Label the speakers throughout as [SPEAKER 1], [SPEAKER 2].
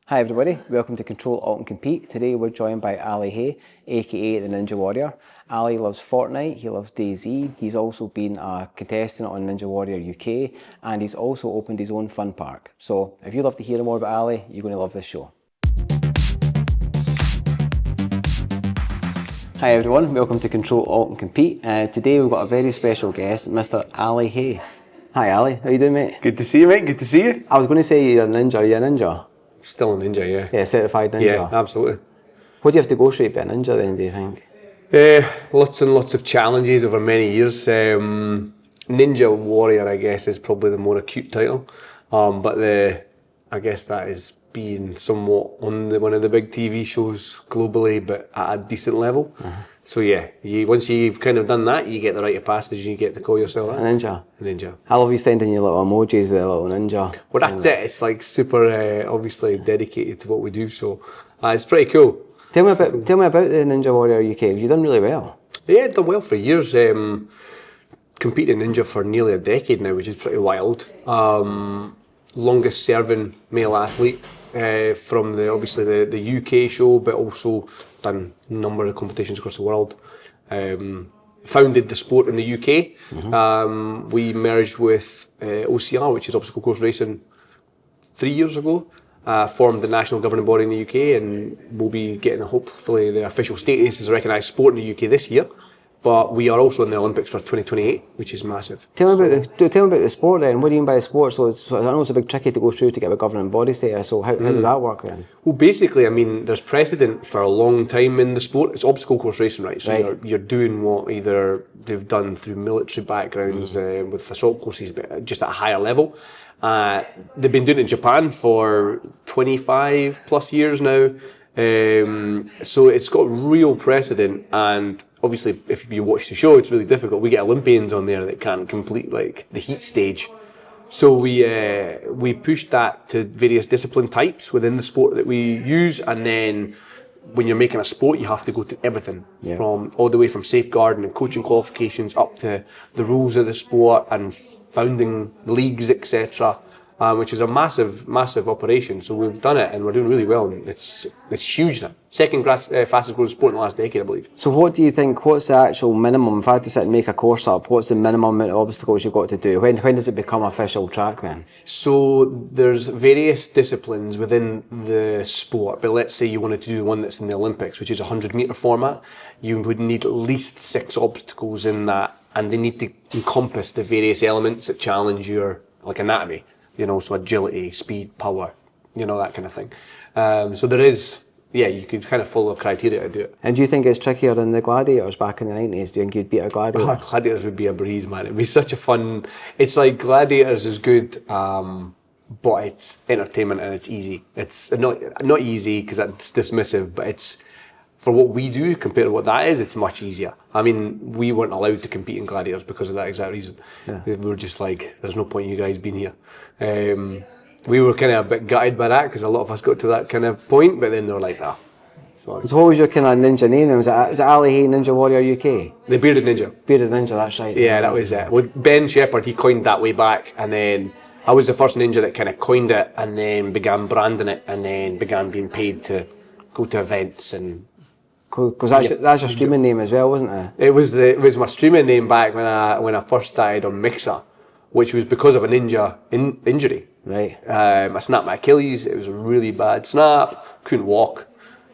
[SPEAKER 1] Hi everybody, welcome to Control, Alt and Compete. Today we're joined by Ali Hay, aka the Ninja Warrior. Ali loves Fortnite, he loves DayZ, he's also been a contestant on Ninja Warrior UK, and he's also opened his own fun park. So if you'd love to hear more about Ali, you're going to love this show. Hi everyone, welcome to Control, Alt and Compete. Today we've got a very special guest, Mr. Ali Hay. Hi Ali, how you doing mate?
[SPEAKER 2] Good to see you mate, good to see you.
[SPEAKER 1] I was going to say you're a ninja, are you a ninja?
[SPEAKER 2] Still a ninja, yeah.
[SPEAKER 1] Yeah, certified ninja.
[SPEAKER 2] Yeah, absolutely.
[SPEAKER 1] What do you have to go through to be a ninja then, do you think?
[SPEAKER 2] Lots and lots of challenges over many years. Ninja Warrior, I guess, is probably the more acute title. But I guess that is being somewhat on one of the big TV shows globally, but at a decent level. So yeah, once you've kind of done that, you get the rite of passage and you get to call yourself
[SPEAKER 1] a ninja.
[SPEAKER 2] A ninja.
[SPEAKER 1] I love you sending your little emojis with a little ninja.
[SPEAKER 2] Well, that's it. It's like super, obviously dedicated to what we do. So it's pretty cool.
[SPEAKER 1] Tell me about the Ninja Warrior UK. You've done really well.
[SPEAKER 2] Yeah, I've done well for years. Competed in Ninja for nearly a decade now, which is pretty wild. Longest serving male athlete from the UK show, but also done a number of competitions across the world. Founded the sport in the UK. We merged with OCR, which is obstacle course racing, 3 years ago. Formed the national governing body in the UK, and we'll be getting hopefully the official status as a recognised sport in the UK this year. But we are also in the Olympics for 2028, which is massive.
[SPEAKER 1] Tell me about the sport then. What do you mean by the sport? So I know it's a big tricky to go through to get a governing body status. So how did that work then?
[SPEAKER 2] Well, basically, I mean, there's precedent for a long time in the sport. It's obstacle course racing, right? So you're doing what either they've done through military backgrounds with assault courses, but just at a higher level. They've been doing it in Japan for 25 plus years now. So it's got real precedent, and obviously if you watch the show it's really difficult. We get Olympians on there that can't complete like the heat stage. So we pushed that to various discipline types within the sport that we use, and then when you're making a sport you have to go through everything from all the way from safeguarding and coaching qualifications up to the rules of the sport and founding leagues, etc. Which is a massive operation. So we've done it and we're doing really well. It's huge now. Second fastest growing sport in the last decade, I believe.
[SPEAKER 1] So what do you think, what's the actual minimum, if I had to sit and make a course up, what's the minimum amount of obstacles you've got to do? When does it become official track then?
[SPEAKER 2] So there's various disciplines within the sport, but let's say you wanted to do one that's in the Olympics, which is a 100-metre format. You would need at least 6 obstacles in that, and they need to encompass the various elements that challenge your anatomy. So agility, speed, power, that kind of thing. So there is, you could kind of follow a criteria to do it.
[SPEAKER 1] And do you think it's trickier than the gladiators back in the 90s? Do you think you'd beat a gladiator?
[SPEAKER 2] Gladiators would be a breeze, man. It'd be such a fun, it's like gladiators is good, but it's entertainment and it's easy. It's not easy because that's dismissive, but it's, for what we do compared to what that is, it's much easier. I mean, we weren't allowed to compete in gladiators because of that exact reason. We were just like, there's no point in you guys being here. We were kind of a bit gutted by that because a lot of us got to that kind of point, but then they were like, nah.
[SPEAKER 1] So what was your kind of ninja name then? Was it Ali Hay Ninja Warrior UK?
[SPEAKER 2] The Bearded Ninja.
[SPEAKER 1] Bearded Ninja, that's right.
[SPEAKER 2] Yeah, that was it. Well, Ben Shepherd, he coined that way back, and then I was the first ninja that kind of coined it and then began branding it and then began being paid to go to events and...
[SPEAKER 1] Because that's your streaming name as well, wasn't it?
[SPEAKER 2] It was my streaming name back when I first started on Mixer, which was because of an injury.
[SPEAKER 1] Right.
[SPEAKER 2] I snapped my Achilles. It was a really bad snap. Couldn't walk.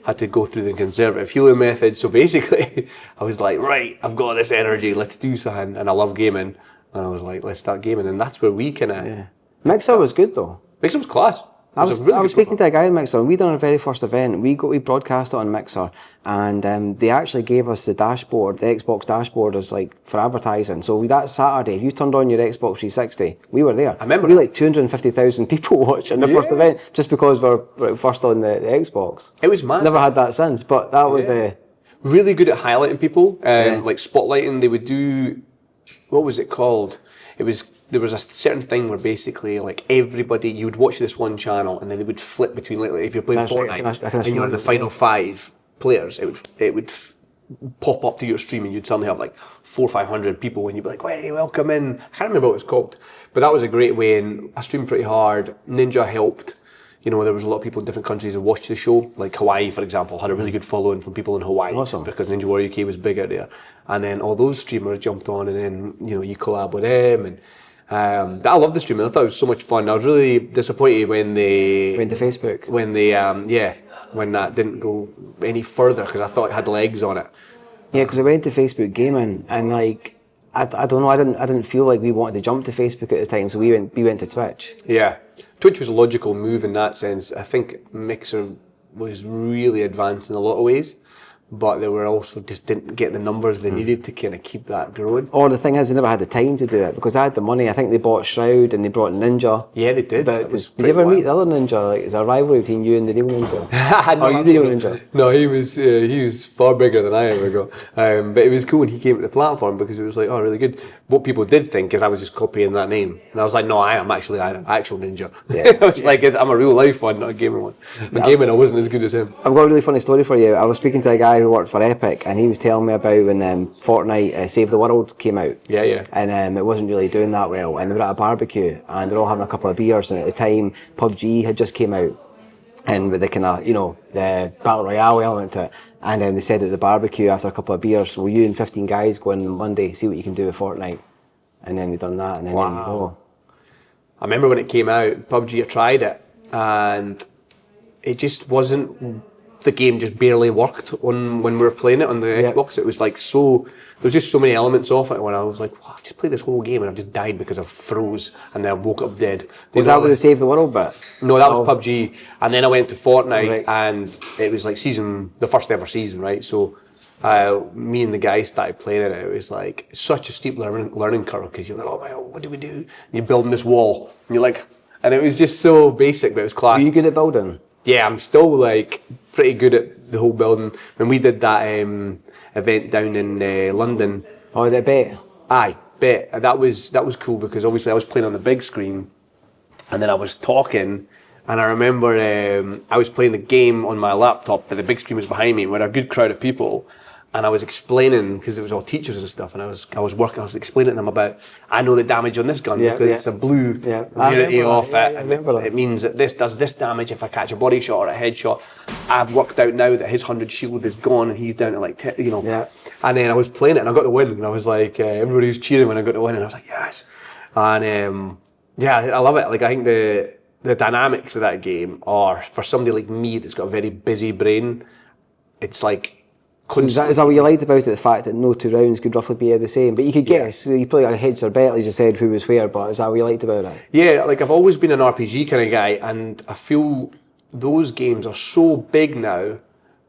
[SPEAKER 2] Had to go through the conservative healing method. So basically, I was like, right, I've got this energy. Let's do something. And I love gaming. And I was like, let's start gaming. And that's where we kind of...
[SPEAKER 1] Yeah. Mixer was good though.
[SPEAKER 2] Mixer was class.
[SPEAKER 1] I was speaking to a guy in Mixer, and we done our very first event. We broadcast it on Mixer, and they actually gave us the dashboard, the Xbox dashboard, as for advertising. So that Saturday, if you turned on your Xbox 360, we were there.
[SPEAKER 2] I remember.
[SPEAKER 1] We had 250,000 people watching the first event just because we're first on the Xbox.
[SPEAKER 2] It was massive.
[SPEAKER 1] Never had that since, but that was
[SPEAKER 2] really good at highlighting people, like spotlighting. They would do, what was it called? There was a certain thing where basically everybody, you would watch this one channel and then they would flip between, if you're playing Fortnite and you're in the final 5 players, it would pop up to your stream and you'd suddenly have 400 or 500 people and you'd be like, hey, welcome in. I can't remember what it was called, but that was a great way, and I streamed pretty hard. Ninja helped, you know, there was a lot of people in different countries who watched the show. Like Hawaii, for example, had a really good following from people in Hawaii.
[SPEAKER 1] Awesome.
[SPEAKER 2] Because Ninja Warrior UK was bigger there. And then all those streamers jumped on, and then, you know, you collab with them. And I loved the streaming. I thought it was so much fun. I was really disappointed when they
[SPEAKER 1] went to Facebook.
[SPEAKER 2] When they when that didn't go any further, because I thought it had legs on it.
[SPEAKER 1] Yeah, because I went to Facebook Gaming, and like I don't know, I didn't feel like we wanted to jump to Facebook at the time, so we went to Twitch.
[SPEAKER 2] Yeah, Twitch was a logical move in that sense. I think Mixer was really advanced in a lot of ways, but they were also just didn't get the numbers they needed to kind of keep that growing.
[SPEAKER 1] Or the thing is, they never had the time to do it because they had the money. I think they bought Shroud and they brought Ninja.
[SPEAKER 2] Yeah, they did.
[SPEAKER 1] But did you ever meet the other Ninja? Like, is there a rivalry between you and the real Ninja?
[SPEAKER 2] No,
[SPEAKER 1] are you the real Ninja?
[SPEAKER 2] No, he was far bigger than I ever got. But it was cool when he came to the platform because it was like, oh, really good. What people did think is I was just copying that name, and I was like, no, I am actually an actual Ninja. Yeah. I was like, I'm a real life one, not a gaming one. But gaming, I wasn't as good as him.
[SPEAKER 1] I've got a really funny story for you. I was speaking to a guy who worked for Epic, and he was telling me about when Fortnite Save the World came out.
[SPEAKER 2] Yeah, yeah.
[SPEAKER 1] And it wasn't really doing that well. And they were at a barbecue, and they're all having a couple of beers. And at the time, PUBG had just came out, and with the kind of, you know, the battle royale element to it. And then they said at the barbecue after a couple of beers, "Will you and 15 guys go in Monday, see what you can do with Fortnite?" And then they done that, and then there you go.
[SPEAKER 2] I remember when it came out, PUBG, I tried it, and it just wasn't. The game just barely worked on when we were playing it on the Xbox. It was like so. There was just so many elements of it when I was like, wow, I've just played this whole game and I've just died because I froze and then I woke up dead.
[SPEAKER 1] Was that with the Save the World bit?
[SPEAKER 2] No, that was PUBG. And then I went to Fortnite, and it was like the first ever season, right? So me and the guys started playing it. It was like such a steep learning curve because you're like, oh my, what do we do? And you're building this wall, and you're like, and it was just so basic, but it was class.
[SPEAKER 1] Were you good at building?
[SPEAKER 2] Yeah, I'm still like pretty good at the whole building. When we did that event down in London.
[SPEAKER 1] Oh, the bet.
[SPEAKER 2] Aye, bet. That was cool because obviously I was playing on the big screen, and then I was talking, and I remember I was playing the game on my laptop, but the big screen was behind me. We had a good crowd of people, and I was explaining because it was all teachers and stuff, and I was explaining to them about, I know the damage on this gun because it's a blue unity off it. It means that this does this damage if I catch a body shot or a headshot. I've worked out now that his 100 shield is gone and he's down to like 10, you know. Yeah. And then I was playing it and I got the win, and I was like, everybody was cheering when I got the win, and I was like, yes. And I love it. Like, I think the dynamics of that game are, for somebody like me that's got a very busy brain, it's like.
[SPEAKER 1] So is that what you liked about it, the fact that no two rounds could roughly be the same? But you could guess, so you probably got hedged or bet, as you said, who was where, but is that what you liked about it?
[SPEAKER 2] Yeah, like I've always been an RPG kind of guy, and I feel those games are so big now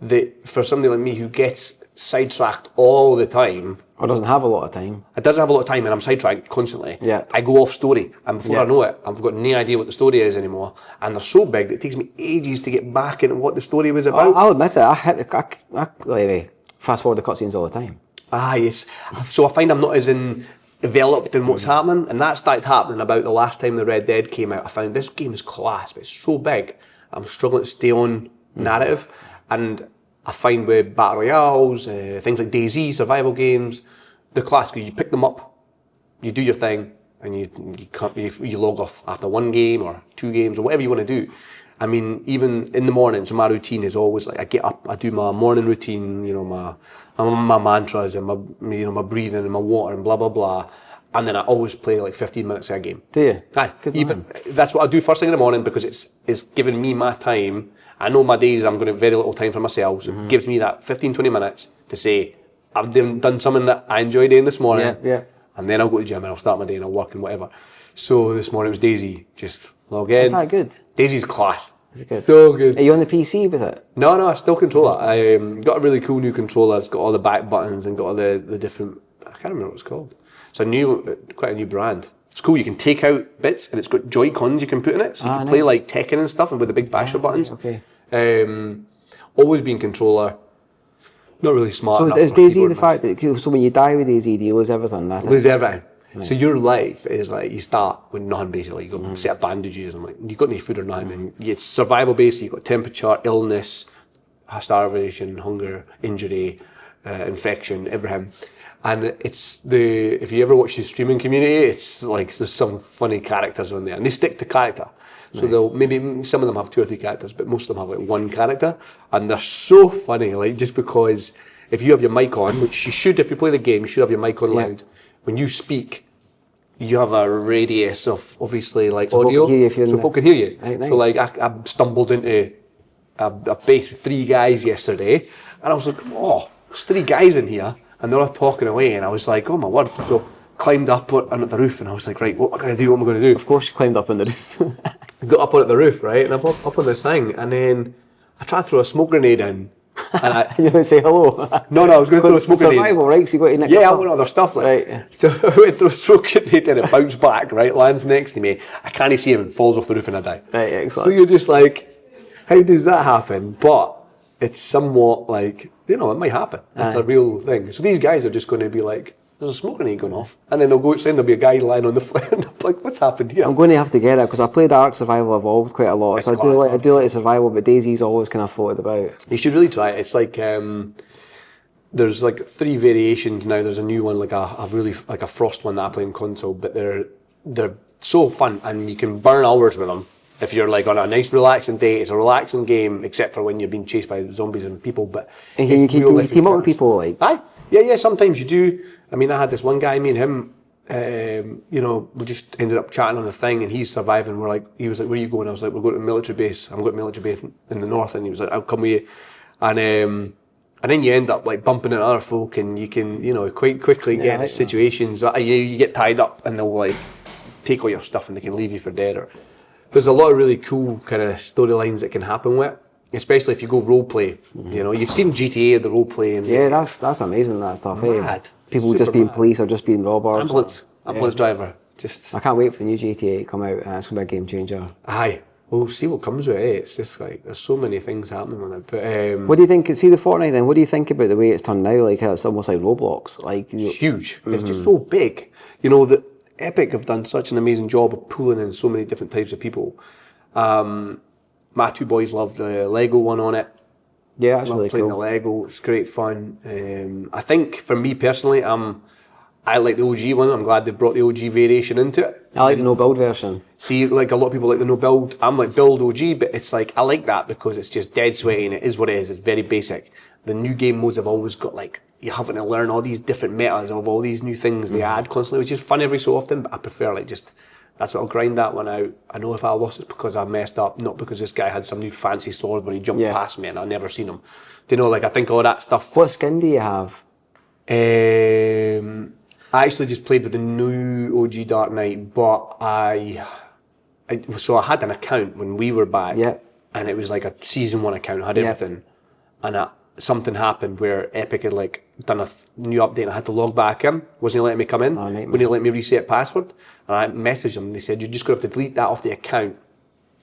[SPEAKER 2] that for somebody like me who gets sidetracked all the time,
[SPEAKER 1] or doesn't have a lot of time.
[SPEAKER 2] It doesn't have a lot of time, and I'm sidetracked constantly.
[SPEAKER 1] Yeah.
[SPEAKER 2] I go off story, and before I know it, I've got no idea what the story is anymore. And they're so big that it takes me ages to get back into what the story was about.
[SPEAKER 1] I'll admit it, I fast forward the cutscenes all the time.
[SPEAKER 2] Yes. So I find I'm not as enveloped in what's happening, and that started happening about the last time the Red Dead came out. I found this game is class, but it's so big, I'm struggling to stay on narrative. And I find with battle royales, things like DayZ, survival games, the class, because you pick them up, you do your thing, and you log off after one game or two games or whatever you want to do. I mean, even in the morning, so my routine is always like I get up, I do my morning routine, you know, my mantras and my breathing and my water and blah blah blah, and then I always play like 15 minutes of a game.
[SPEAKER 1] Do you?
[SPEAKER 2] Aye, even that's what I do first thing in the morning because it's giving me my time. I know my days I'm going to have very little time for myself, so it gives me that 15-20 minutes to say I've done something that I enjoy doing this morning.
[SPEAKER 1] Yeah.
[SPEAKER 2] And then I'll go to the gym and I'll start my day and I'll work and whatever. So this morning it was DayZ, just log in.
[SPEAKER 1] Is that good?
[SPEAKER 2] DayZ's class.
[SPEAKER 1] Is it good?
[SPEAKER 2] So good.
[SPEAKER 1] Are you on the PC with it?
[SPEAKER 2] No, I still control it. I got a really cool new controller. It's got all the back buttons and got all the different, I can't remember what it's called. It's quite a new brand. It's cool, you can take out bits and it's got Joy-Cons you can put in it. So you can play like Tekken and stuff and with the big basher buttons.
[SPEAKER 1] Okay.
[SPEAKER 2] Always been controller. Not really smart.
[SPEAKER 1] So is DayZ the fact that, so when you die with DayZ, do you lose everything?
[SPEAKER 2] Lose everything. Right. So your life is like, you start with nothing basically. You got a set of bandages and like, you've got any food or nothing. And it's survival based, you've got temperature, illness, starvation, hunger, injury, infection, everything. And if you ever watch the streaming community, it's like, there's some funny characters on there and they stick to character. So they'll maybe some of them have 2 or 3 characters, but most of them have like 1 character, and they're so funny. Like just because if you have your mic on, which you should, if you play the game, you should have your mic on loud. When you speak, you have a radius of obviously like audio, so folk can hear you.
[SPEAKER 1] Right, nice.
[SPEAKER 2] So like I stumbled into a base with 3 guys yesterday, and I was like, oh, there's 3 guys in here, and they're all talking away, and I was like, oh my word. So climbed up on the roof, and I was like, right, what am I going to do? What am I going to do?
[SPEAKER 1] Of course, you climbed up on the roof.
[SPEAKER 2] Got up on the roof, right, and I'm up on this thing, and then I tried to throw a smoke grenade in. And
[SPEAKER 1] you didn't say hello?
[SPEAKER 2] No, I was going to throw a smoke grenade.
[SPEAKER 1] Survival, right? So you got to nick
[SPEAKER 2] I want other stuff. Like.
[SPEAKER 1] Right. Yeah.
[SPEAKER 2] So I went to throw a smoke grenade and it bounced back, right, lands next to me. I can't see him and falls off the roof and I die.
[SPEAKER 1] Right, excellent.
[SPEAKER 2] So you're just like, how does that happen? But it's somewhat like, it might happen. It's a real thing. So these guys are just going to be like, there's a smoke grenade going off. And then they'll go outside and there'll be a guy lying on the floor. And I'm like, what's happened here?
[SPEAKER 1] I'm going to have to get it because I played Ark Survival Evolved quite a lot. So I do like survival, but DayZ's always kind of floated about.
[SPEAKER 2] You should really try it. It's like, there's like 3 variations now. There's a new one, like a really, like a Frost one that I play in console, but they're so fun and you can burn hours with them. If you're like on a nice relaxing day, it's a relaxing game, except for when you're being chased by zombies and people. But
[SPEAKER 1] and can you team up with people like?
[SPEAKER 2] Aye, yeah. Sometimes you do. I mean, I had this one guy, me and him. We just ended up chatting on the thing, and he's surviving. He was like, "Where are you going?" I was like, "We're going to a military base. I'm going to a military base in the north." And he was like, "I'll come with you." And then you end up like bumping into other folk, and you can, quite quickly get into situations. You get tied up, and they'll like take all your stuff, and they can leave you for dead. Or there's a lot of really cool kind of storylines that can happen with it, especially if you go role play. You've seen GTA, the role play. And
[SPEAKER 1] that's amazing. That stuff.
[SPEAKER 2] Mad.
[SPEAKER 1] People just being police or just being robbers.
[SPEAKER 2] Ambulance driver.
[SPEAKER 1] I can't wait for the new GTA to come out. It's going to be a game changer.
[SPEAKER 2] Aye. We'll see what comes with it. It's just like, there's so many things happening with it. But
[SPEAKER 1] what do you think? See the Fortnite then. What do you think about the way it's turned now? Like it's almost like Roblox. Like
[SPEAKER 2] huge. It's just so big. That Epic have done such an amazing job of pulling in so many different types of people. My 2 boys love the Lego one on it.
[SPEAKER 1] Yeah, that's really
[SPEAKER 2] playing
[SPEAKER 1] cool.
[SPEAKER 2] the Lego. It's great fun. I think for me personally, I like the OG one. I'm glad they brought the OG variation into it.
[SPEAKER 1] I like the no build version.
[SPEAKER 2] See, like a lot of people like the no build. I'm like build OG, but it's like I like that because it's just dead sweaty and it is what it is. It's very basic. The new game modes have always got like you're having to learn all these different metas of all these new things they add constantly, which is fun every so often. But I prefer like just that's what I'll grind that one out. I know if I lost it's because I messed up, not because this guy had some new fancy sword when he jumped past me and I never seen him. I think all that stuff.
[SPEAKER 1] What skin do you have?
[SPEAKER 2] I actually just played with the new OG Dark Knight, but so I had an account when we were back, and it was like a season 1 account. I had everything, and something happened where Epic had like done a new update, and I had to log back in. Wasn't letting me come in. Wouldn't let me reset password, and I messaged them. And they said you're just going to have to delete that off the account.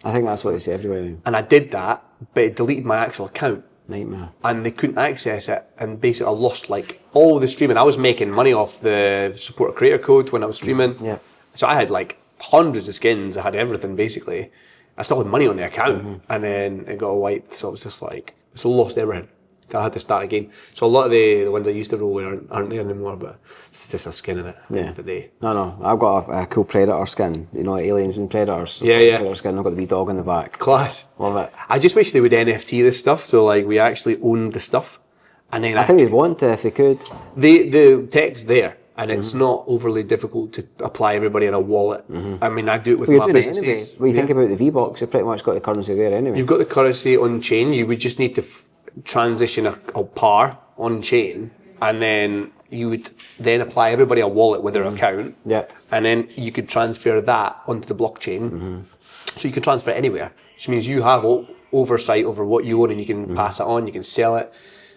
[SPEAKER 1] I think that's what they say everywhere.
[SPEAKER 2] And I did that, but it deleted my actual account.
[SPEAKER 1] Nightmare.
[SPEAKER 2] And they couldn't access it, and basically I lost like all the streaming. I was making money off the support creator code when I was streaming.
[SPEAKER 1] Yeah.
[SPEAKER 2] So I had like hundreds of skins. I had everything basically. I still had money on the account, and then it got all wiped. So it was just like I lost everything. I had to start again. So a lot of the ones I used to roll aren't there anymore, but it's just a skin in it.
[SPEAKER 1] Yeah.
[SPEAKER 2] The day.
[SPEAKER 1] No. I've got a cool Predator skin. Like Aliens and Predators. So Predator skin. I've got the wee dog in the back.
[SPEAKER 2] Class.
[SPEAKER 1] Love it.
[SPEAKER 2] I just wish they would NFT this stuff, so like we actually owned the stuff. And then
[SPEAKER 1] I think they'd want to if they could.
[SPEAKER 2] The tech's there. And it's not overly difficult to apply everybody in a wallet. I mean, I do it with my businesses.
[SPEAKER 1] Anyway. When you think about the V-Box, you've pretty much got the currency there anyway.
[SPEAKER 2] You've got the currency on chain. You would just need to transition a par on chain, and then you would then apply everybody a wallet with their account. And then you could transfer that onto the blockchain. So you can transfer it anywhere, which means you have oversight over what you own, and you can pass it on, you can sell it.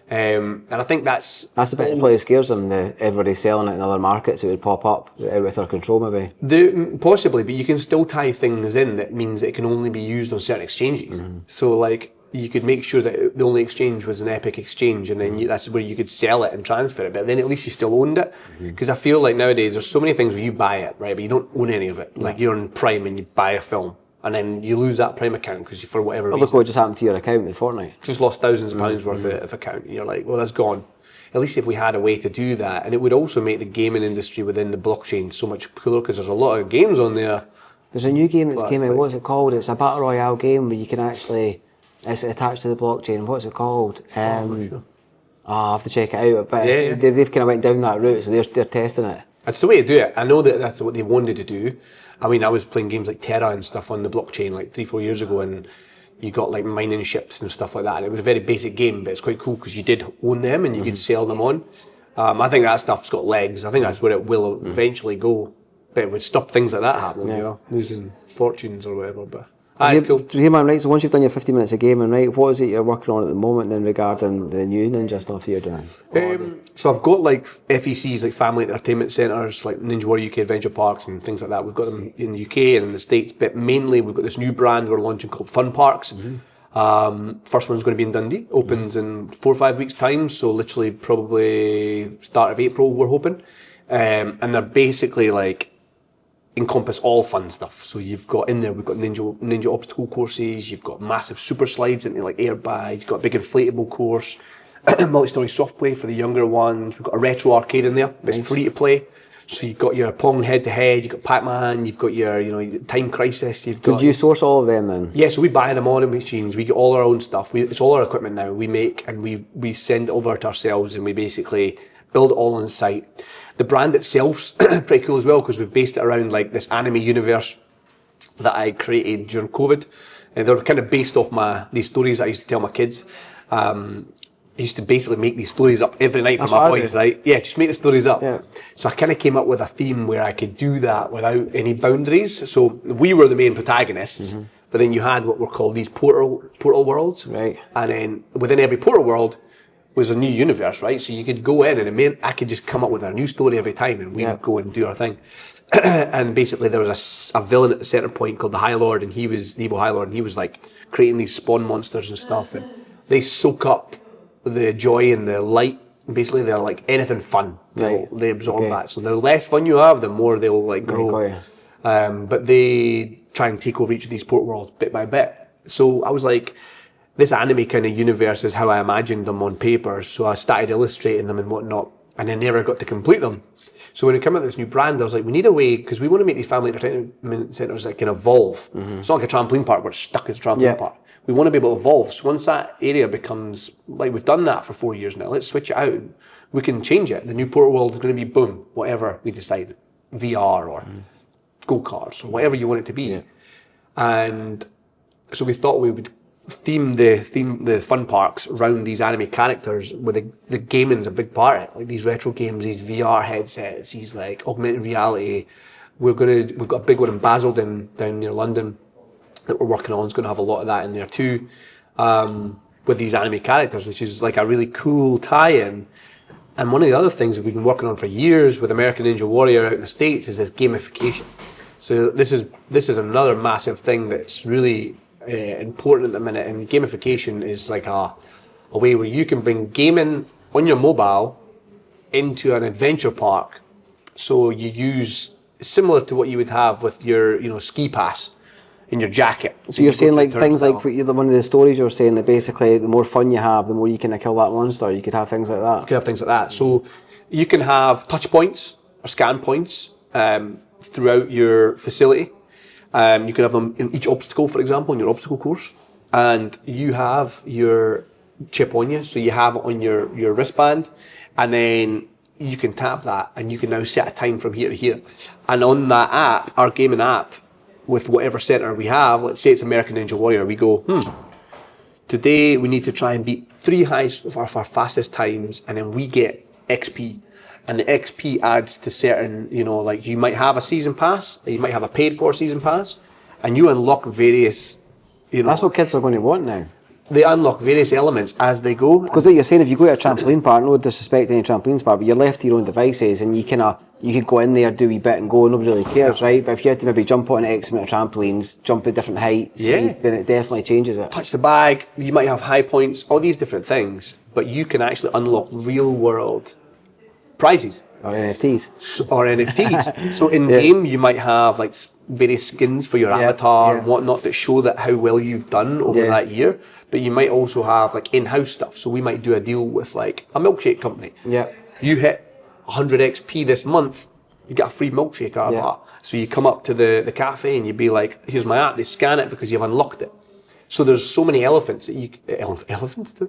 [SPEAKER 2] And I think that's
[SPEAKER 1] the bit that scares them. Everybody selling it in other markets, it would pop up out with their control maybe.
[SPEAKER 2] Possibly, but you can still tie things in that means it can only be used on certain exchanges. So like you could make sure that the only exchange was an Epic exchange, and then that's where you could sell it and transfer it, but then at least you still owned it. Because I feel like nowadays there's so many things where you buy it, right, but you don't own any of it. Like you're on Prime and you buy a film, and then you lose that Prime account because for whatever reason.
[SPEAKER 1] Look what just happened to your account with Fortnite.
[SPEAKER 2] Just lost thousands of pounds worth of account, and you're like, well, that's gone. At least if we had a way to do that, and it would also make the gaming industry within the blockchain so much cooler, because there's a lot of games on there
[SPEAKER 1] There's a new game that came out. What's it called? It's a battle royale game where you can actually, it's attached to the blockchain. What's it called?
[SPEAKER 2] Sure.
[SPEAKER 1] I'll have to check it out. But they've kind of went down that route, so they're testing it.
[SPEAKER 2] It's the way to do it. I know that that's what they wanted to do. I mean, I was playing games like Terra and stuff on the blockchain like 3-4 years ago, and you got like mining ships and stuff like that. And it was a very basic game, but it's quite cool because you did own them and you could sell them on. I think that stuff's got legs. I think that's where it will eventually go. But it would stop things like that happening, you know, losing fortunes or whatever. But it's cool.
[SPEAKER 1] So, man, right, so once you've done your 50 minutes of gaming, right, what is it you're working on at the moment then regarding the new Ninja stuff you're doing?
[SPEAKER 2] So I've got like FECs, like family entertainment centres, like Ninja Warrior UK Adventure Parks and things like that. We've got them in the UK and in the States, but mainly we've got this new brand we're launching called Fun Parks. First one's going to be in Dundee, opens in 4 or 5 weeks' time, so literally probably start of April we're hoping. And they're basically like encompass all fun stuff. So you've got in there, we've got ninja obstacle courses, you've got massive super slides into like airbags, you've got a big inflatable course, multi-story soft play for the younger ones, we've got a retro arcade in there, it's free to play. So you've got your Pong head-to-head, you've got Pac-Man, you've got your Time Crisis, you've got...
[SPEAKER 1] Did you source all of them then?
[SPEAKER 2] Yeah, so we buy them on the machines, we get all our own stuff, it's all our equipment now, we make and we send it over to ourselves and we basically build it all on site. The brand itself's pretty cool as well because we've based it around like this anime universe that I created during COVID. And they're kind of based off these stories I used to tell my kids. I used to basically make these stories up every night for my boys, right? Yeah, just make the stories up. Yeah. So I kind of came up with a theme where I could do that without any boundaries. So we were the main protagonists, but then you had what were called these portal worlds.
[SPEAKER 1] Right.
[SPEAKER 2] And then within every portal world was a new universe, right? So you could go in and I could just come up with a new story every time and we would go and do our thing. And basically there was a villain at the center point called the High Lord, and he was the evil High Lord, and he was like creating these spawn monsters and stuff, and they soak up the joy and the light. Basically they're like anything fun, they absorb that. So the less fun you have, the more they'll like grow. But they try and take over each of these port worlds bit by bit. So I was like, this anime kind of universe is how I imagined them on paper, so I started illustrating them and whatnot, and I never got to complete them. So when it came out with this new brand, I was like, we need a way, because we want to make these family entertainment centres that can evolve. It's not like a trampoline park where it's stuck as a trampoline park. We want to be able to evolve. So once that area becomes, like we've done that for 4 years now, let's switch it out. We can change it. The new portal world is going to be boom, whatever we decide, VR or go-karts or whatever you want it to be. And so we thought we would theme the fun parks around these anime characters, where the gaming's a big part of it. Like these retro games, these VR headsets, these like augmented reality. We've got a big one in Basildon down near London that we're working on. It's going to have a lot of that in there too, with these anime characters, which is like a really cool tie-in. And one of the other things that we've been working on for years with American Ninja Warrior out in the States is this gamification. So this is another massive thing that's really important at the minute, and gamification is like a way where you can bring gaming on your mobile into an adventure park. So you use similar to what you would have with your ski pass in your jacket.
[SPEAKER 1] So you're saying like things like one of the stories you were saying that basically the more fun you have, the more you can kill that monster. You could have things like that.
[SPEAKER 2] You could have things like that. So you can have touch points or scan points throughout your facility. You could have them in each obstacle, for example, in your obstacle course. And you have your chip on you, so you have it on your wristband, and then you can tap that and you can now set a time from here to here. And on that app, our gaming app, with whatever centre we have, let's say it's American Ninja Warrior, we go, today we need to try and beat 3 highest of our fastest times, and then we get XP. And the XP adds to certain, like you might have a season pass, you might have a paid for season pass, and you unlock various,
[SPEAKER 1] That's what kids are going to want now.
[SPEAKER 2] They unlock various elements as they go.
[SPEAKER 1] Because like you're saying, if you go to a trampoline park, no disrespect to any trampoline park, but you're left to your own devices, and you could go in there, do a wee bit and go, nobody really cares, right? But if you had to maybe jump on X amount of trampolines, jump at different heights, then it definitely changes it.
[SPEAKER 2] Touch the bag, you might have high points, all these different things, but you can actually unlock real world prizes.
[SPEAKER 1] Or NFTs.
[SPEAKER 2] So in game, you might have like various skins for your avatar and whatnot that show that how well you've done over that year. But you might also have like in-house stuff. So we might do a deal with like a milkshake company.
[SPEAKER 1] Yeah.
[SPEAKER 2] You hit 100 XP this month, you get a free milkshake out of that. So you come up to the cafe and you'd be like, here's my app, they scan it because you've unlocked it. So there's so many elements that you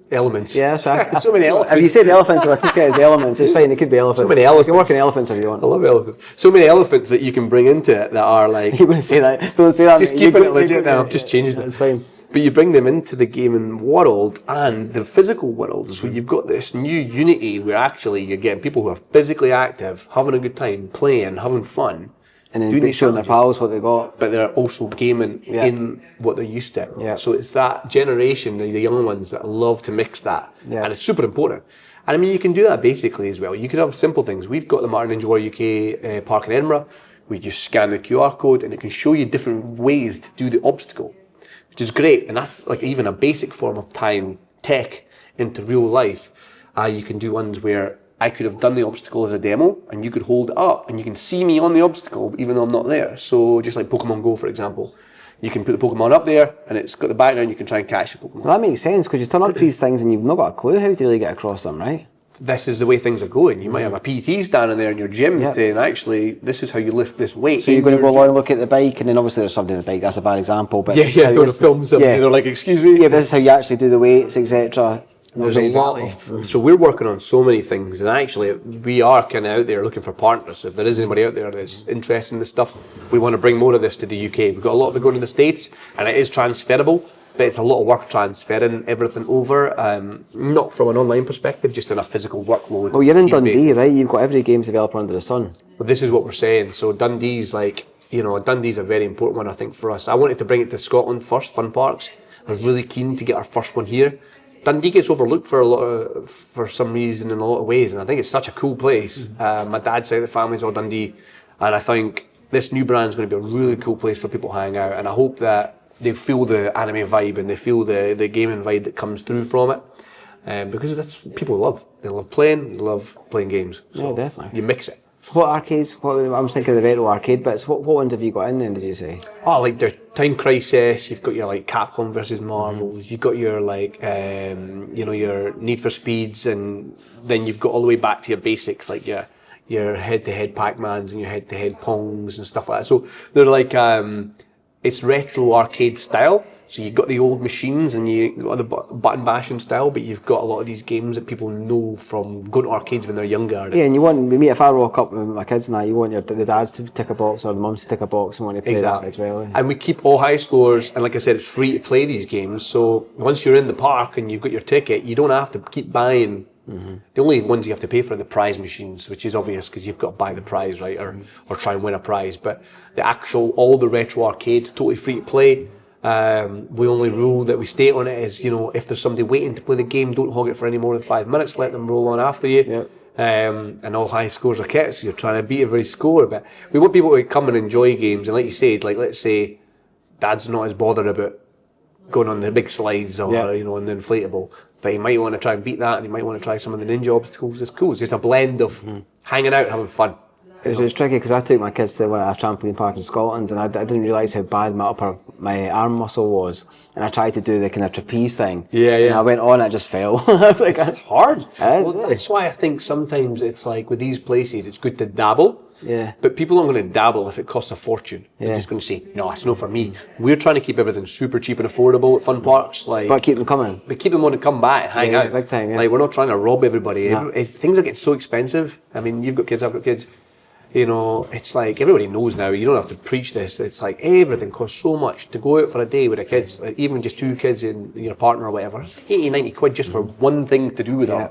[SPEAKER 2] elements.
[SPEAKER 1] Yeah, that's right.
[SPEAKER 2] So many elephants.
[SPEAKER 1] If you said elephants, or I took it as elements, it's fine. It could be elephants.
[SPEAKER 2] So many elephants.
[SPEAKER 1] You can work in elephants if you want.
[SPEAKER 2] I love elephants. So many elephants that you can bring into it that are like.
[SPEAKER 1] You're going to say that? Don't say that.
[SPEAKER 2] Just keeping it legit now. I've just changed it.
[SPEAKER 1] That's fine.
[SPEAKER 2] But you bring them into the gaming world and the physical world. So you've got this new unity where actually you're getting people who are physically active, having a good time, playing, having fun.
[SPEAKER 1] And then showing their pals what they got.
[SPEAKER 2] But they're also gaming in what they're used to.
[SPEAKER 1] Yeah.
[SPEAKER 2] So it's that generation, the young ones that love to mix that.
[SPEAKER 1] Yeah.
[SPEAKER 2] And it's super important. And I mean, you can do that basically as well. You could have simple things. We've got the Martin Ninja Warrior UK park in Edinburgh. We just scan the QR code and it can show you different ways to do the obstacle, which is great. And that's like even a basic form of tying tech into real life. You can do ones where I could have done the obstacle as a demo and you could hold it up and you can see me on the obstacle even though I'm not there. So just like Pokemon Go, for example, you can put the Pokemon up there and it's got the background, you can try and catch the Pokemon.
[SPEAKER 1] Well, that makes sense because you turn up to these things and you've not got a clue how to really get across them, right?
[SPEAKER 2] This is the way things are going. You might have a PT standing there in your gym saying, actually, this is how you lift this weight.
[SPEAKER 1] So you're going to go along and look at the bike, and then obviously there's somebody on the bike, that's a bad example. But
[SPEAKER 2] going to film something, they're like, excuse me?
[SPEAKER 1] Yeah, but this is how you actually do the weights, etc.
[SPEAKER 2] There's a lot of, so we're working on so many things, and actually we are kind of out there looking for partners. If there is anybody out there that's interested in this stuff, we want to bring more of this to the UK. We've got a lot of it going to the States, and it is transferable, but it's a lot of work transferring everything over, not from an online perspective, just in a physical workload.
[SPEAKER 1] Well, you're in Dundee, right? You've got every games developer under the sun.
[SPEAKER 2] But this is what we're saying. So Dundee's like, Dundee's a very important one, I think, for us. I wanted to bring it to Scotland first, Fun Parks. I was really keen to get our first one here. Dundee gets overlooked for some reason in a lot of ways, and I think it's such a cool place. My dad's side of the family's all Dundee, and I think this new brand is going to be a really cool place for people to hang out, and I hope that they feel the anime vibe and they feel the gaming vibe that comes through from it, because that's what people love. They love playing games. So
[SPEAKER 1] yeah, definitely.
[SPEAKER 2] You mix it.
[SPEAKER 1] What arcades? I'm thinking of the retro arcade bits. What ones have you got in then? Did you say?
[SPEAKER 2] Oh, like there's Time Crisis. You've got your like Capcom versus Marvels. You've got your like your Need for Speeds, and then you've got all the way back to your basics like your head-to-head Pac-Mans and your head-to-head Pongs and stuff like that. So they're like it's retro arcade style. So you've got the old machines and you got the button bashing style, but you've got a lot of these games that people know from going to arcades when they're younger.
[SPEAKER 1] Yeah, and you want me if I rock up with my kids and that, you want the dads to tick a box or the mums to tick a box and want to play that as well.
[SPEAKER 2] And we keep all high scores, and like I said, it's free to play these games. So once you're in the park and you've got your ticket, you don't have to keep buying. The only ones you have to pay for are the prize machines, which is obvious because you've got to buy the prize, right, or try and win a prize. But all the retro arcade, totally free to play. The only rule that we state on it is, if there's somebody waiting to play the game, don't hog it for any more than 5 minutes. Let them roll on after you.
[SPEAKER 1] Yep.
[SPEAKER 2] And all high scores are kept, so you're trying to beat every score. But we want people to come and enjoy games. And like you said, like let's say, Dad's not as bothered about going on the big slides or on the inflatable, but he might want to try and beat that, and he might want to try some of the ninja obstacles. It's cool. It's just a blend of hanging out, having fun.
[SPEAKER 1] It's tricky because I took my kids to a trampoline park in Scotland, and I didn't realise how bad my arm muscle was, and I tried to do the kind of trapeze thing. And I went on, I just fell. I was like,
[SPEAKER 2] it's hard. That's why I think sometimes it's like with these places, it's good to dabble.
[SPEAKER 1] Yeah.
[SPEAKER 2] But people aren't going to dabble if it costs a fortune. They're just going to say, no, it's not for me. We're trying to keep everything super cheap and affordable at fun parks.
[SPEAKER 1] But keep them coming.
[SPEAKER 2] But keep them wanting to come back and hang out.
[SPEAKER 1] Big time,
[SPEAKER 2] Like, we're not trying to rob everybody.
[SPEAKER 1] No.
[SPEAKER 2] Things are getting so expensive. I mean, you've got kids, I've got kids. It's like everybody knows now. You don't have to preach this. It's like everything costs so much to go out for a day with the kids, like even just 2 kids and your partner or whatever. 80, 90 quid just for one thing to do with them.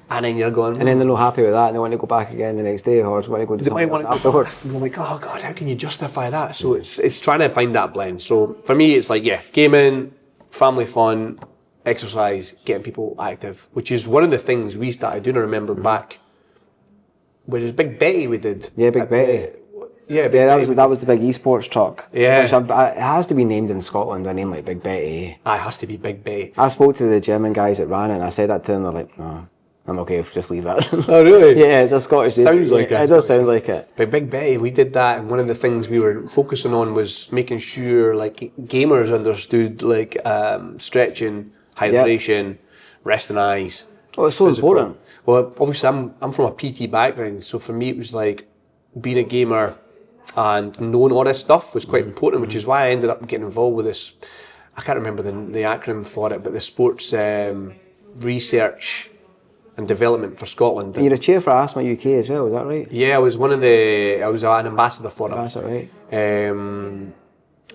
[SPEAKER 2] And then you're going.
[SPEAKER 1] And then they're not happy with that, and they want to go back again the next day, or want to go to something else afterwards.
[SPEAKER 2] You're like, oh God, how can you justify that? So it's trying to find that blend. So for me, it's like, gaming, family fun, exercise, getting people active, which is one of the things we started doing. I remember back. Where there's Big Betty we did.
[SPEAKER 1] Yeah, Big Betty. That was the big esports truck.
[SPEAKER 2] Yeah.
[SPEAKER 1] Which it has to be named in Scotland, a name like Big Betty.
[SPEAKER 2] It has to be Big Betty.
[SPEAKER 1] I spoke to the German guys that ran it, and I said that to them, they're like, no, I'm okay, just leave that.
[SPEAKER 2] Oh, really?
[SPEAKER 1] Yeah, it's a Scottish name.
[SPEAKER 2] Sounds like it.
[SPEAKER 1] It does sound like it.
[SPEAKER 2] But Big Betty, we did that, and one of the things we were focusing on was making sure like gamers understood like stretching, hydration, resting eyes.
[SPEAKER 1] Oh, it's so important.
[SPEAKER 2] Well, obviously I'm from a PT background, so for me it was like being a gamer, and knowing all this stuff was quite important, which is why I ended up getting involved with this. I can't remember the acronym for it, but the sports research and development for Scotland.
[SPEAKER 1] And you're a chair for Asthma UK as well, is that right?
[SPEAKER 2] Yeah, I was an ambassador for it.
[SPEAKER 1] That's right.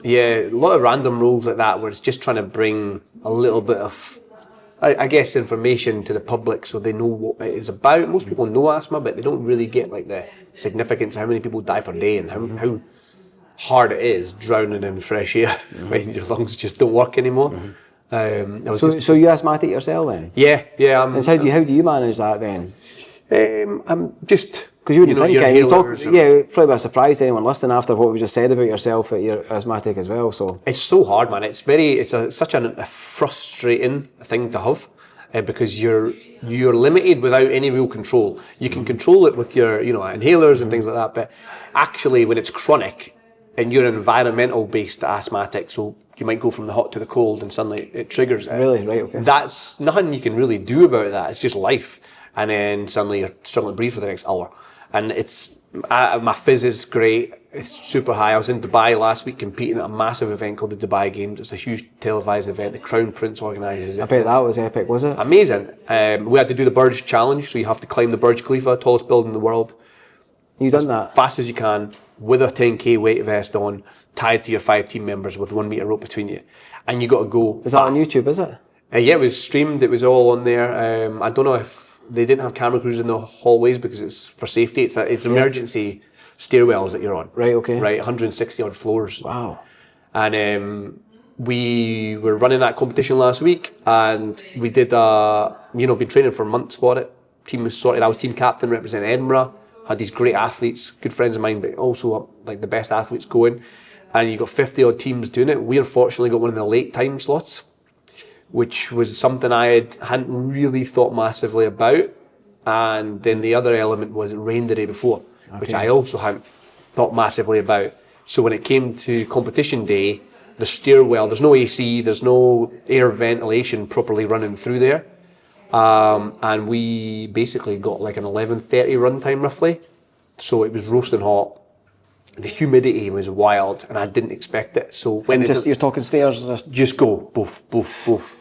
[SPEAKER 2] Yeah, a lot of random roles like that where it's just trying to bring a little bit of, I guess, information to the public so they know what it is about. Most people know asthma, but they don't really get like the significance of how many people die per day and how hard it is drowning in fresh air when your lungs just don't work anymore.
[SPEAKER 1] So you're asthmatic yourself then?
[SPEAKER 2] Yeah.
[SPEAKER 1] And so how do you manage that then?
[SPEAKER 2] I'm just...
[SPEAKER 1] Because you wouldn't think it. You talk,
[SPEAKER 2] or,
[SPEAKER 1] probably a surprise to anyone listening after what we just said about yourself that you're asthmatic as well. So
[SPEAKER 2] it's so hard, man. It's such a frustrating thing to have because you're limited without any real control. You can control it with your inhalers and things like that, but actually when it's chronic and you're environmental based asthmatic, so you might go from the hot to the cold and suddenly it triggers it.
[SPEAKER 1] Really, right? Okay.
[SPEAKER 2] That's nothing you can really do about that. It's just life, and then suddenly you're struggling to breathe for the next hour. And my fizz is great. It's super high. I was in Dubai last week competing at a massive event called the Dubai Games. It's a huge televised event. The Crown Prince organises it.
[SPEAKER 1] I bet that was epic, was it?
[SPEAKER 2] Amazing. We had to do the Burj Challenge, so you have to climb the Burj Khalifa, tallest building in the world.
[SPEAKER 1] You done that?
[SPEAKER 2] Fast as you can, with a 10k weight vest on, tied to your 5 team members with 1 metre rope between you. And you got to go.
[SPEAKER 1] Is that on YouTube, is it?
[SPEAKER 2] Yeah, it was streamed. It was all on there. I don't know if they didn't have camera crews in the hallways because it's for safety. It's emergency stairwells that you're on.
[SPEAKER 1] Right, okay.
[SPEAKER 2] Right, 160 odd floors.
[SPEAKER 1] Wow.
[SPEAKER 2] And we were running that competition last week, and we did been training for months for it. Team was sorted. I was team captain representing Edinburgh. Had these great athletes, good friends of mine, but also like the best athletes going. And you got 50 odd teams doing it. We unfortunately got one of the late time slots, which was something I hadn't really thought massively about. And then the other element was it rained the day before, which I also hadn't thought massively about. So when it came to competition day, the stairwell, there's no AC, there's no air ventilation properly running through there. And we basically got like an 11:30 run time roughly. So it was roasting hot. The humidity was wild and I didn't expect it. So when
[SPEAKER 1] you're talking stairs,
[SPEAKER 2] just go boof, boof, boof.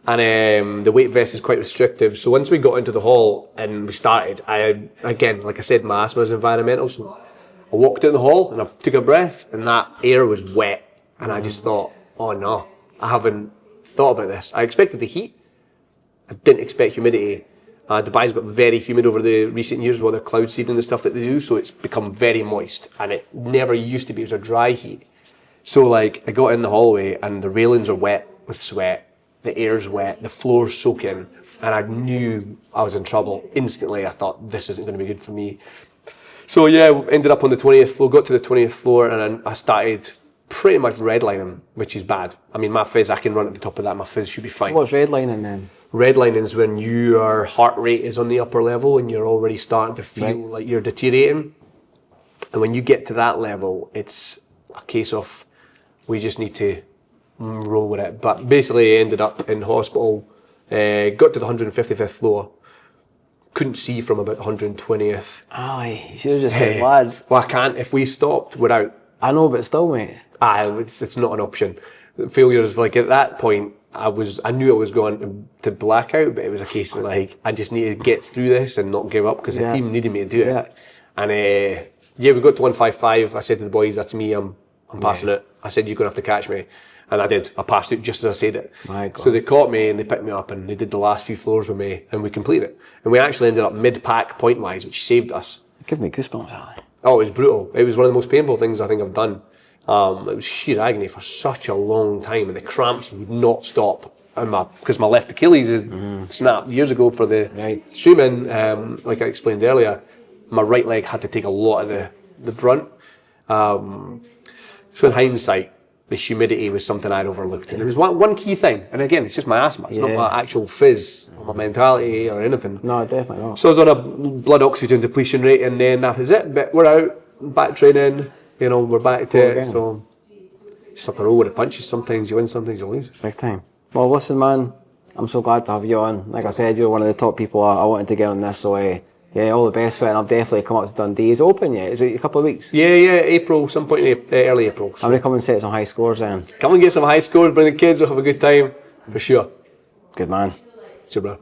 [SPEAKER 2] And the weight vest is quite restrictive. So once we got into the hall and we started, again, like I said, my asthma is environmental. So I walked in the hall and I took a breath and that air was wet. And I just thought, oh no, I haven't thought about this. I expected the heat. I didn't expect humidity. Dubai's got very humid over the recent years with their cloud seeding and the stuff that they do. So it's become very moist and it never used to be. It was a dry heat. So like I got in the hallway and the railings are wet with sweat. The air's wet, the floor's soaking, and I knew I was in trouble. Instantly, I thought, this isn't going to be good for me. So yeah, we ended up on the 20th floor, got to the 20th floor, and then I started pretty much redlining, which is bad. I mean, my fizz, I can run at the top of that, my fizz should be fine.
[SPEAKER 1] What's redlining then?
[SPEAKER 2] Redlining is when your heart rate is on the upper level and you're already starting to feel like you're deteriorating. And when you get to that level, it's a case of, we just need to roll with it. But basically I ended up in hospital, got to the 155th floor, couldn't see from about 120th.
[SPEAKER 1] Aye, you should have just said, lads.
[SPEAKER 2] Well, I can't. If we stopped, we're out.
[SPEAKER 1] I know, but still, mate.
[SPEAKER 2] It's not an option. Failure is like, at that point, I knew I was going to blackout, but it was a case of like, I just needed to get through this and not give up because the team needed me to do it. And we got to 155. I said to the boys, that's me, I'm passing it. I said, you're going to have to catch me. And I did. I passed it just as I said it.
[SPEAKER 1] My God.
[SPEAKER 2] So they caught me and they picked me up and they did the last few floors with me and we completed it. And we actually ended up mid-pack point-wise, which saved us.
[SPEAKER 1] Give me goosebumps, Ali.
[SPEAKER 2] Oh, it was brutal. It was one of the most painful things I think I've done. It was sheer agony for such a long time and the cramps would not stop. Because my left Achilles is snapped years ago for the streaming, like I explained earlier, my right leg had to take a lot of the brunt. So in hindsight, the humidity was something I'd overlooked. And it was one key thing. And again, it's just my asthma. It's not my actual fizz or my mentality or anything.
[SPEAKER 1] No, definitely not.
[SPEAKER 2] So I was on a blood oxygen depletion rate and then that was it. But we're out, back training, we're back to it. So you just have to roll with the punches. Sometimes you win, sometimes you lose.
[SPEAKER 1] Big time. Well, listen, man, I'm so glad to have you on. Like I said, you're one of the top people I wanted to get on this. So Yeah, all the best for it, and I'll definitely come up to Dundee. Is it open yet? Is it a couple of weeks?
[SPEAKER 2] Yeah, April, some point in early April.
[SPEAKER 1] I'm going to come and set some high scores then.
[SPEAKER 2] Come and get some high scores, bring the kids, we'll have a good time, for sure.
[SPEAKER 1] Good man.
[SPEAKER 2] Sure, bro.